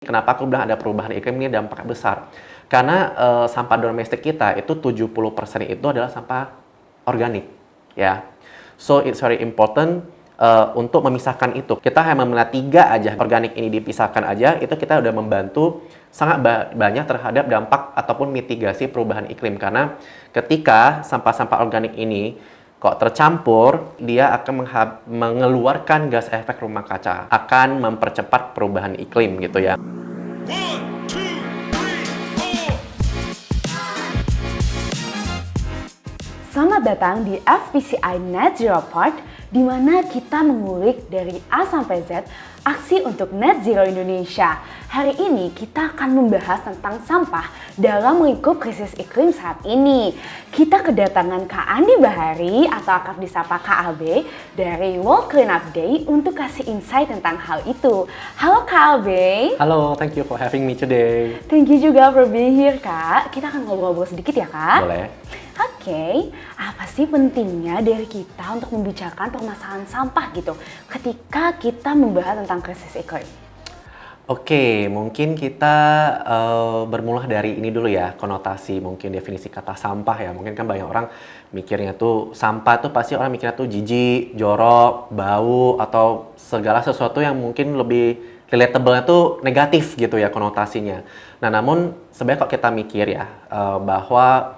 Kenapa aku bilang ada perubahan iklim ini dampak besar? Karena sampah domestik kita itu 70% itu adalah sampah organik, ya. So it's very important untuk memisahkan itu. Kita hanya melihat 3 aja organik ini dipisahkan aja, itu kita udah membantu sangat banyak terhadap dampak ataupun mitigasi perubahan iklim. Karena ketika sampah-sampah organik ini kok tercampur, dia akan mengeluarkan gas efek rumah kaca, akan mempercepat perubahan iklim gitu ya. Selamat datang di FPCI Net Zero Part, di mana kita mengulik dari A sampai Z aksi untuk Net Zero Indonesia. Hari ini kita akan membahas tentang sampah dalam lingkup krisis iklim saat ini. Kita kedatangan Kak Andy Bahari atau akrab disapa Kak AB dari World Cleanup Day untuk kasih insight tentang hal itu. Halo Kak AB. Halo, thank you for having me today. Thank you juga for being here Kak. Kita akan ngobrol-ngobrol sedikit ya Kak. Boleh. Oke, apa sih pentingnya dari kita untuk membicarakan permasalahan sampah gitu ketika kita membahas tentang krisis iklim? Oke, mungkin kita bermula dari ini dulu ya, konotasi mungkin definisi kata sampah ya. Mungkin kan banyak orang mikirnya tuh sampah tuh pasti orang mikirnya tuh jijik, jorok, bau, atau segala sesuatu yang mungkin lebih relatable-nya tuh negatif gitu ya konotasinya. Nah namun sebenarnya kalau kita mikir ya bahwa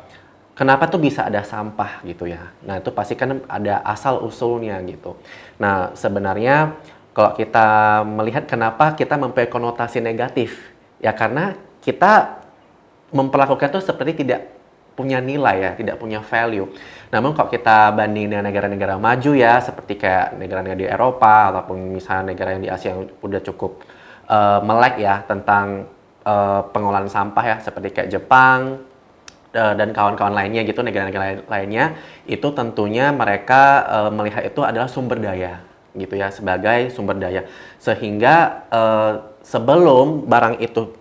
kenapa tuh bisa ada sampah gitu ya. Nah itu pasti kan ada asal-usulnya gitu. Nah sebenarnya kalau kita melihat kenapa kita mempunyai konotasi negatif, ya karena kita memperlakukan itu seperti tidak punya nilai ya, tidak punya value. Namun kalau kita banding dengan negara-negara maju ya, seperti kayak negara-negara di Eropa ataupun misalnya negara yang di Asia yang udah cukup melek ya tentang pengelolaan sampah ya, seperti kayak Jepang dan kawan-kawan lainnya gitu, negara-negara lainnya, itu tentunya mereka melihat itu adalah sumber daya gitu ya, sebagai sumber daya, sehingga sebelum barang itu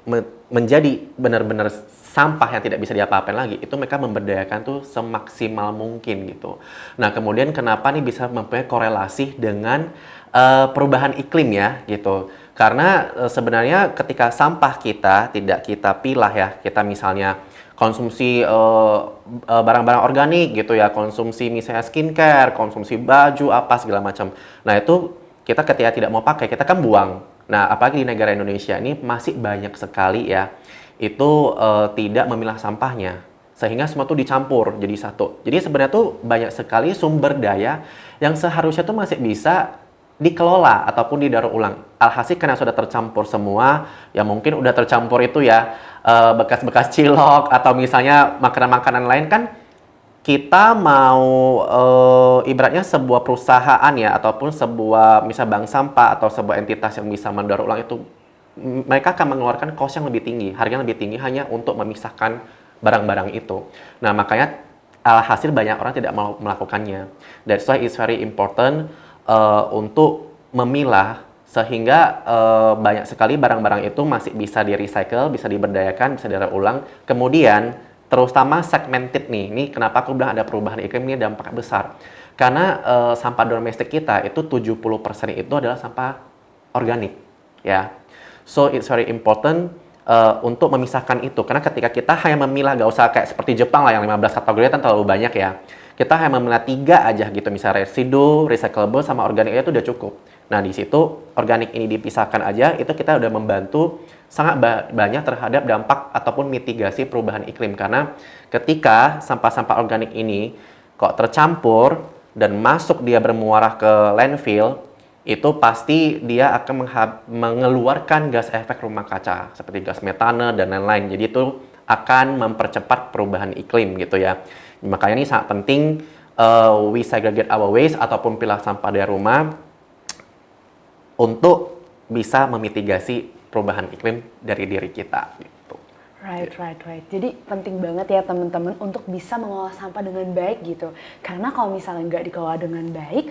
menjadi benar-benar sampah yang tidak bisa diapa-apain lagi, itu mereka memberdayakan tuh semaksimal mungkin gitu. Nah kemudian kenapa nih bisa mempunyai korelasi dengan perubahan iklim ya gitu, karena sebenarnya ketika sampah kita tidak kita pilah ya, kita misalnya konsumsi barang-barang organik gitu ya, konsumsi misalnya skincare, konsumsi baju apa segala macam. Nah itu kita ketika tidak mau pakai, kita kan buang. Nah apalagi di negara Indonesia ini masih banyak sekali ya, itu tidak memilah sampahnya. Sehingga semua itu dicampur jadi satu. Jadi sebenarnya tuh banyak sekali sumber daya yang seharusnya tuh masih bisa dikelola ataupun didaur ulang. Alhasil karena sudah tercampur semua, ya mungkin udah tercampur itu ya bekas-bekas cilok atau misalnya makanan-makanan lain, kan kita mau ibaratnya sebuah perusahaan ya ataupun sebuah misal bank sampah atau sebuah entitas yang bisa mendaur ulang itu, mereka akan mengeluarkan cost yang lebih tinggi, harganya lebih tinggi hanya untuk memisahkan barang-barang itu. Nah makanya alhasil banyak orang tidak mau melakukannya. That's why it's very important untuk memilah, sehingga banyak sekali barang-barang itu masih bisa di-recycle, bisa diberdayakan, bisa didaur ulang. Kemudian terutama segmented nih, ini kenapa aku bilang ada perubahan iklim ini dampak besar. Karena sampah domestik kita itu 70% itu adalah sampah organik ya. So it's very important untuk memisahkan itu, karena ketika kita hanya memilah, gak usah kayak seperti Jepang lah yang 15 kategori kan terlalu banyak ya. Kita hanya memilah 3 aja gitu, misalnya residu, recyclable, sama organiknya itu udah cukup. Nah di situ organik ini dipisahkan aja, itu kita udah membantu sangat banyak terhadap dampak ataupun mitigasi perubahan iklim. Karena ketika sampah-sampah organik ini kok tercampur dan masuk, dia bermuara ke landfill, itu pasti dia akan mengeluarkan gas efek rumah kaca seperti gas metane dan lain-lain. Jadi itu akan mempercepat perubahan iklim gitu ya. Makanya ini sangat penting we segregate our waste ataupun pilah sampah dari rumah untuk bisa memitigasi perubahan iklim dari diri kita gitu. Right. Jadi penting banget ya teman-teman untuk bisa mengelola sampah dengan baik gitu. Karena kalau misalnya nggak dikelola dengan baik,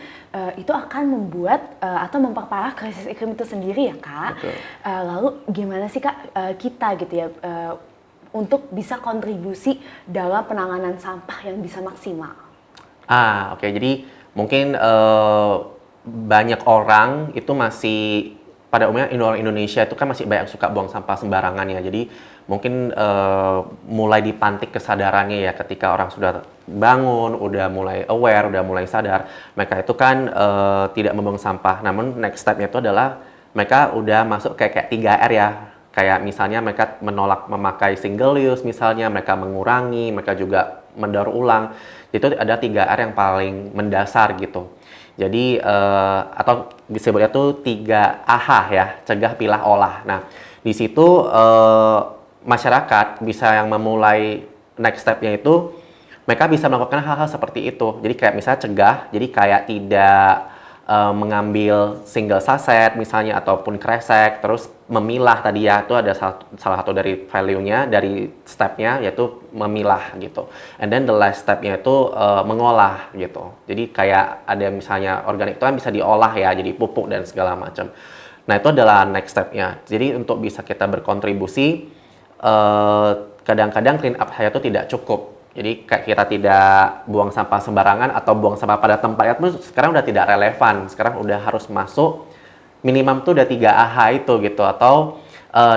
itu akan membuat atau memperparah krisis iklim itu sendiri ya Kak. Lalu gimana sih Kak kita gitu ya untuk bisa kontribusi dalam penanganan sampah yang bisa maksimal? Oke. Jadi mungkin banyak orang itu masih pada umumnya orang Indonesia itu kan masih banyak suka buang sampah sembarangan ya. Jadi mungkin mulai dipantik kesadarannya ya ketika orang sudah bangun, udah mulai aware, udah mulai sadar, mereka itu kan tidak membuang sampah. Namun next step-nya itu adalah mereka udah masuk kayak 3R ya. Kayak misalnya mereka menolak memakai single use, misalnya mereka mengurangi, mereka juga mendaur ulang. Itu ada 3R yang paling mendasar gitu. Jadi atau disebutnya tuh 3AH ya, cegah, pilah, olah. Nah, di situ masyarakat bisa yang memulai next step-nya itu mereka bisa melakukan hal-hal seperti itu. Jadi kayak misalnya cegah, jadi kayak tidak mengambil single saset misalnya ataupun kresek, terus memilah tadi ya, itu ada salah satu dari value-nya, dari step-nya yaitu memilah gitu. And then the last step-nya itu mengolah gitu. Jadi kayak ada misalnya organik itu kan bisa diolah ya, jadi pupuk dan segala macam. Nah itu adalah next step-nya. Jadi untuk bisa kita berkontribusi, kadang-kadang clean up saya itu tidak cukup. Jadi kayak kita tidak buang sampah sembarangan atau buang sampah pada tempatnya itu sekarang udah tidak relevan. Sekarang udah harus masuk minimum tuh udah 3AH itu gitu, atau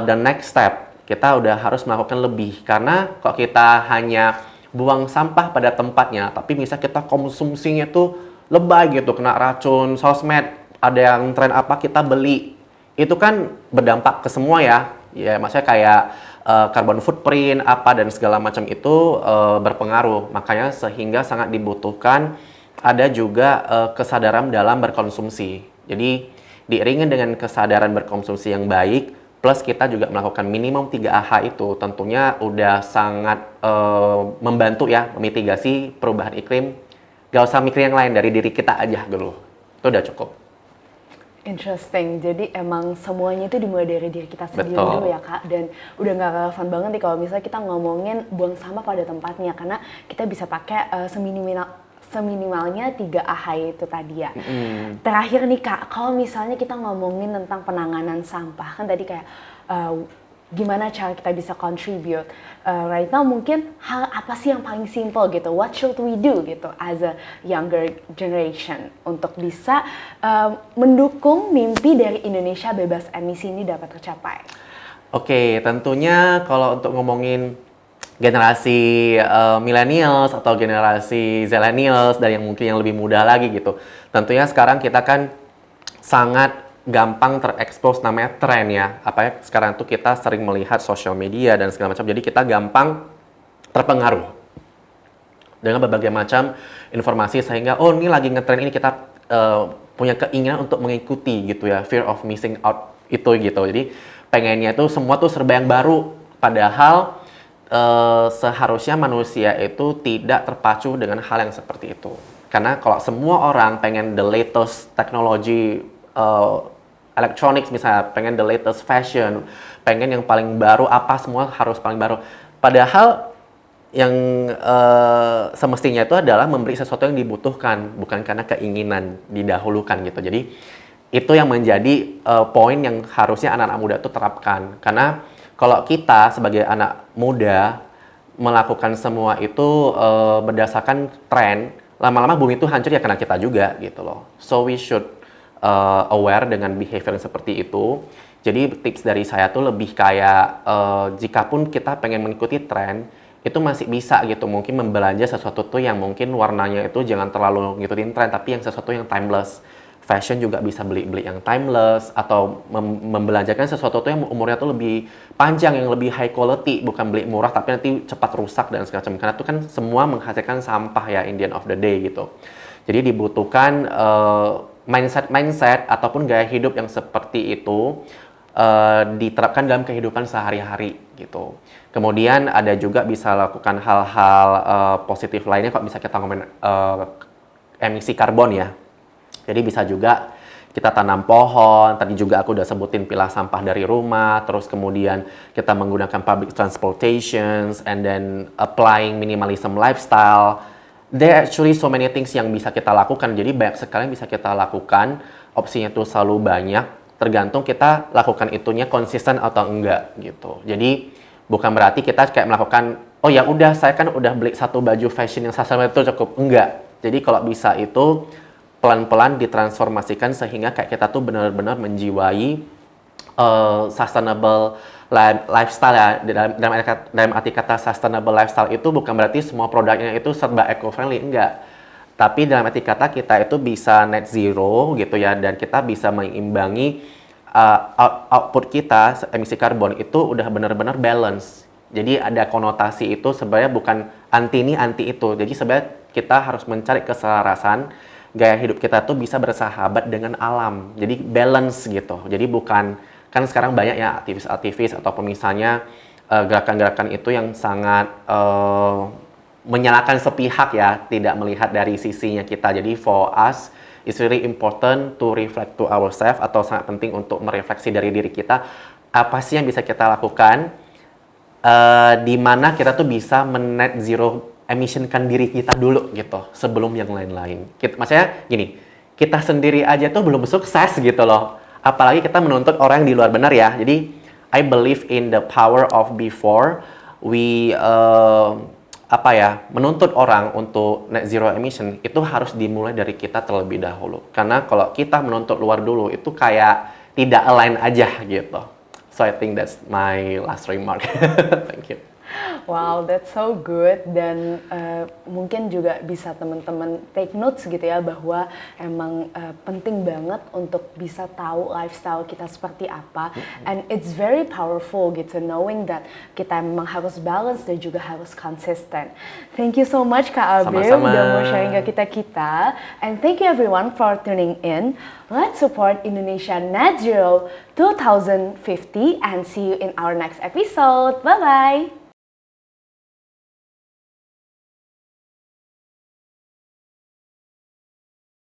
the next step kita udah harus melakukan lebih. Karena kok kita hanya buang sampah pada tempatnya, tapi misalnya kita konsumsinya tuh lebay gitu, kena racun sosmed, ada yang tren apa kita beli, itu kan berdampak ke semua ya. Ya maksudnya kayak carbon footprint apa dan segala macam itu berpengaruh. Makanya sehingga sangat dibutuhkan ada juga kesadaran dalam berkonsumsi. Jadi diiringi dengan kesadaran berkonsumsi yang baik, plus kita juga melakukan minimum 3AH itu tentunya udah sangat membantu ya memitigasi perubahan iklim. Gak usah mikir yang lain, dari diri kita aja dulu. Itu udah cukup. Interesting, jadi emang semuanya itu dimulai dari diri kita sendiri Betul. dulu ya Kak. Dan udah gak relevan banget nih kalau misalnya kita ngomongin buang sampah pada tempatnya, karena kita bisa pakai seminimalnya 3AH itu tadi ya. Terakhir nih Kak, kalau misalnya kita ngomongin tentang penanganan sampah, kan tadi kayak gimana cara kita bisa contribute. Right now mungkin hal apa sih yang paling simple gitu, what should we do gitu as a younger generation untuk bisa mendukung mimpi dari Indonesia bebas emisi ini dapat tercapai. Oke, tentunya kalau untuk ngomongin generasi millennials atau generasi zillennials dan yang mungkin yang lebih muda lagi gitu, tentunya sekarang kita kan sangat gampang terekspos namanya tren ya. Apa ya, sekarang tuh kita sering melihat sosial media dan segala macam, jadi kita gampang terpengaruh dengan berbagai macam informasi, sehingga oh ini lagi ngetren ini, kita punya keinginan untuk mengikuti gitu ya, fear of missing out itu gitu. Jadi pengennya tuh semua tuh serba yang baru, padahal seharusnya manusia itu tidak terpacu dengan hal yang seperti itu. Karena kalau semua orang pengen the latest teknologi electronics misalnya, pengen the latest fashion, pengen yang paling baru, apa semua harus paling baru. Padahal yang semestinya itu adalah memberi sesuatu yang dibutuhkan, bukan karena keinginan didahulukan gitu. Jadi itu yang menjadi poin yang harusnya anak-anak muda itu terapkan. Karena kalau kita sebagai anak muda melakukan semua itu berdasarkan tren, lama-lama bumi itu hancur ya karena kita juga gitu loh. So we should aware dengan behavior yang seperti itu. Jadi tips dari saya tuh lebih kayak jikapun kita pengen mengikuti tren, itu masih bisa gitu, mungkin membelanja sesuatu tuh yang mungkin warnanya itu jangan terlalu ngikutin tren, tapi yang sesuatu yang timeless. Fashion juga bisa beli yang timeless, atau membelanjakan sesuatu tuh yang umurnya tuh lebih panjang, yang lebih high quality, bukan beli murah tapi nanti cepat rusak dan segala macam. Karena itu kan semua menghasilkan sampah ya in the end of the day gitu. Jadi dibutuhkan mindset ataupun gaya hidup yang seperti itu diterapkan dalam kehidupan sehari-hari gitu. Kemudian ada juga bisa lakukan hal-hal positif lainnya kalau bisa kita ngomongin emisi karbon ya. Jadi bisa juga kita tanam pohon, tadi juga aku udah sebutin pilah sampah dari rumah, terus kemudian kita menggunakan public transportations, and then applying minimalism lifestyle. There are actually so many things yang bisa kita lakukan, jadi banyak sekali yang bisa kita lakukan, opsinya tuh selalu banyak, tergantung kita lakukan itunya konsisten atau enggak gitu. Jadi bukan berarti kita kayak melakukan, oh ya udah saya kan udah beli satu baju fashion yang sasar itu cukup, enggak. Jadi kalau bisa itu pelan-pelan ditransformasikan sehingga kayak kita tuh benar-benar menjiwai sustainable lifestyle ya. Dalam arti kata sustainable lifestyle itu bukan berarti semua produknya itu serba eco-friendly, enggak. Tapi dalam arti kata kita itu bisa net zero gitu ya, dan kita bisa mengimbangi output kita, emisi karbon itu udah benar-benar balance. Jadi ada konotasi itu sebenarnya bukan anti ini, anti itu. Jadi sebenarnya kita harus mencari keselarasan, gaya hidup kita tuh bisa bersahabat dengan alam. Jadi balance gitu. Jadi bukan, kan sekarang banyak ya aktivis-aktivis atau misalnya gerakan-gerakan itu yang sangat menyalahkan sepihak ya, tidak melihat dari sisinya kita. Jadi for us, it's really important to reflect to ourselves, atau sangat penting untuk merefleksi dari diri kita, apa sih yang bisa kita lakukan, di mana kita tuh bisa men-net zero emission-kan diri kita dulu gitu, sebelum yang lain-lain. Maksudnya gini, kita sendiri aja tuh belum sukses gitu loh, apalagi kita menuntut orang yang di luar, benar ya. Jadi, I believe in the power of before we menuntut orang untuk net zero emission, itu harus dimulai dari kita terlebih dahulu. Karena kalau kita menuntut luar dulu, itu kayak tidak align aja gitu. So I think that's my last remark. Thank you. Wow, that's so good. Dan mungkin juga bisa teman-teman take notes gitu ya, bahwa emang penting banget untuk bisa tahu lifestyle kita seperti apa. And it's very powerful gitu, knowing that kita memang harus balance dan juga harus konsisten. Thank you so much Kak Abil udah mau sharing ke kita. And thank you everyone for tuning in. Let's support Indonesia Net Zero 2050 and see you in our next episode. Bye-bye!